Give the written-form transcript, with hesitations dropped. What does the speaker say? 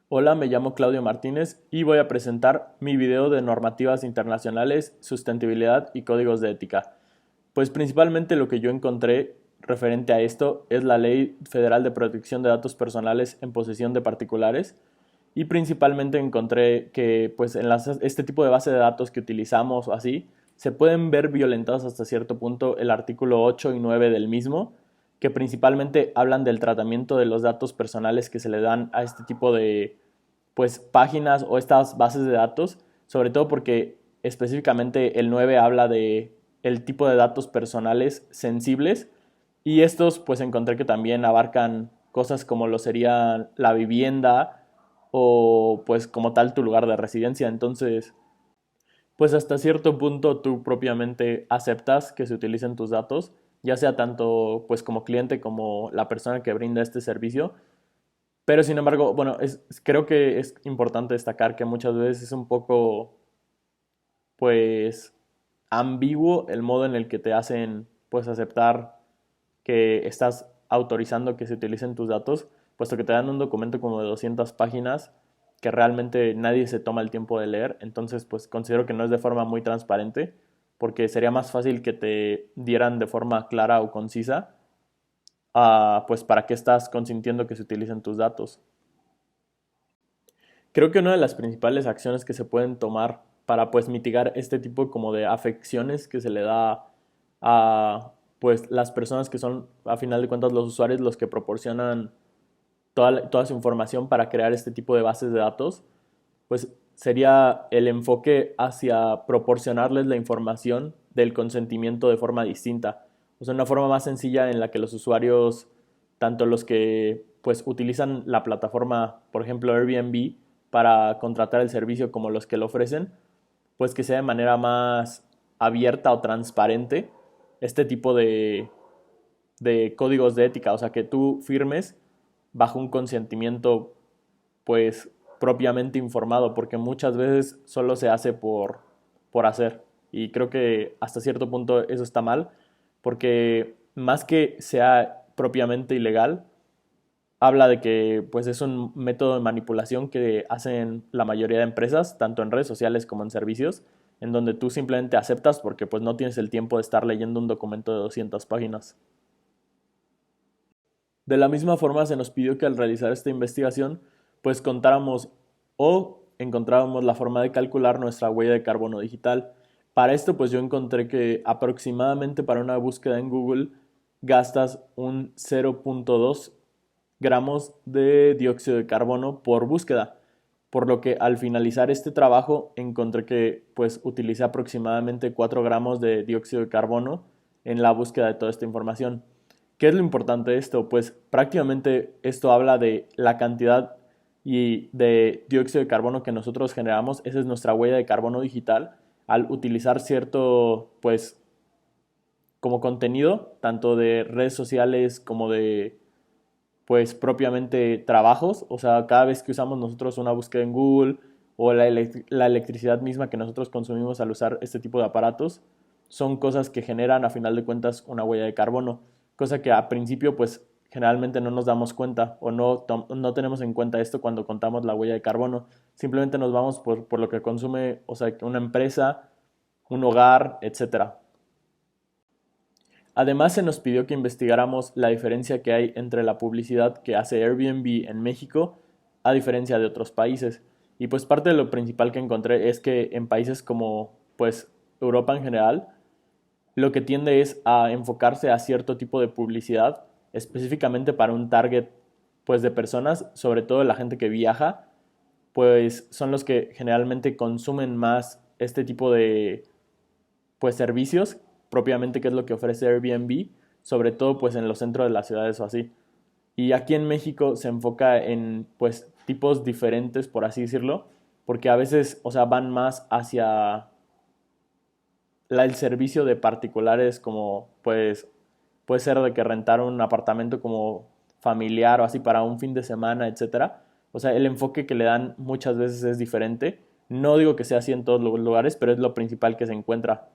Hola, me llamo Claudio Martínez y voy a presentar mi video de normativas internacionales, sustentabilidad y códigos de ética. Pues principalmente lo que yo encontré referente a esto es la Ley Federal de Protección de Datos Personales en posesión de particulares y principalmente encontré que pues en este tipo de base de datos que utilizamos o así se pueden ver violentados hasta cierto punto el artículo 8 y 9 del mismo, que principalmente hablan del tratamiento de los datos personales que se le dan a este tipo de pues páginas o estas bases de datos, sobre todo porque específicamente el 9 habla de el tipo de datos personales sensibles y estos pues encontré que también abarcan cosas como lo sería la vivienda o pues como tal tu lugar de residencia. Entonces pues hasta cierto punto tú propiamente aceptas que se utilicen tus datos, ya sea tanto pues como cliente como la persona que brinda este servicio. Pero sin embargo, bueno, creo que es importante destacar que muchas veces es un poco pues ambiguo el modo en el que te hacen pues aceptar que estás autorizando que se utilicen tus datos, puesto que te dan un documento como de 200 páginas que realmente nadie se toma el tiempo de leer. Entonces pues considero que no es de forma muy transparente, porque sería más fácil que te dieran de forma clara o concisa pues para qué estás consintiendo que se utilicen tus datos. Creo que una de las principales acciones que se pueden tomar para pues mitigar este tipo como de afecciones que se le da a pues las personas que son a final de cuentas los usuarios los que proporcionan toda su información para crear este tipo de bases de datos, pues sería el enfoque hacia proporcionarles la información del consentimiento de forma distinta. O sea, una forma más sencilla en la que los usuarios, tanto los que pues utilizan la plataforma, por ejemplo Airbnb, para contratar el servicio como los que lo ofrecen, pues que sea de manera más abierta o transparente este tipo de códigos de ética, o sea, que tú firmes bajo un consentimiento pues propiamente informado, porque muchas veces solo se hace por hacer. Y creo que hasta cierto punto eso está mal, porque más que sea propiamente ilegal, habla de que pues es un método de manipulación que hacen la mayoría de empresas, tanto en redes sociales como en servicios, en donde tú simplemente aceptas porque pues no tienes el tiempo de estar leyendo un documento de 200 páginas. De la misma forma se nos pidió que al realizar esta investigación pues contáramos o encontráramos la forma de calcular nuestra huella de carbono digital. Para esto pues yo encontré que aproximadamente para una búsqueda en Google gastas un 0.2 gramos de dióxido de carbono por búsqueda, por lo que al finalizar este trabajo encontré que pues utilicé aproximadamente 4 gramos de dióxido de carbono en la búsqueda de toda esta información. ¿Qué es lo importante de esto? Pues prácticamente esto habla de la cantidad y de dióxido de carbono que nosotros generamos. Esa es nuestra huella de carbono digital al utilizar cierto, pues, como contenido, tanto de redes sociales como de, pues, propiamente trabajos. O sea, cada vez que usamos nosotros una búsqueda en Google o la electricidad misma que nosotros consumimos al usar este tipo de aparatos, son cosas que generan a final de cuentas una huella de carbono, cosa que a principio pues generalmente no nos damos cuenta o no tenemos en cuenta esto cuando contamos la huella de carbono. Simplemente nos vamos por lo que consume, o sea, una empresa, un hogar, etcétera. Además, se nos pidió que investigáramos la diferencia que hay entre la publicidad que hace Airbnb en México a diferencia de otros países. Y pues parte de lo principal que encontré es que en países como pues Europa en general, lo que tiende es a enfocarse a cierto tipo de publicidad específicamente para un target pues de personas, sobre todo la gente que viaja, pues son los que generalmente consumen más este tipo de pues servicios propiamente, que es lo que ofrece Airbnb, sobre todo pues en los centros de las ciudades o así. Y aquí en México se enfoca en pues tipos diferentes, por así decirlo, porque a veces, o sea, van más hacia el servicio de particulares, como pues puede ser de que rentar un apartamento como familiar o así para un fin de semana, etcétera. O sea, el enfoque que le dan muchas veces es diferente. No digo que sea así en todos los lugares, pero es lo principal que se encuentra.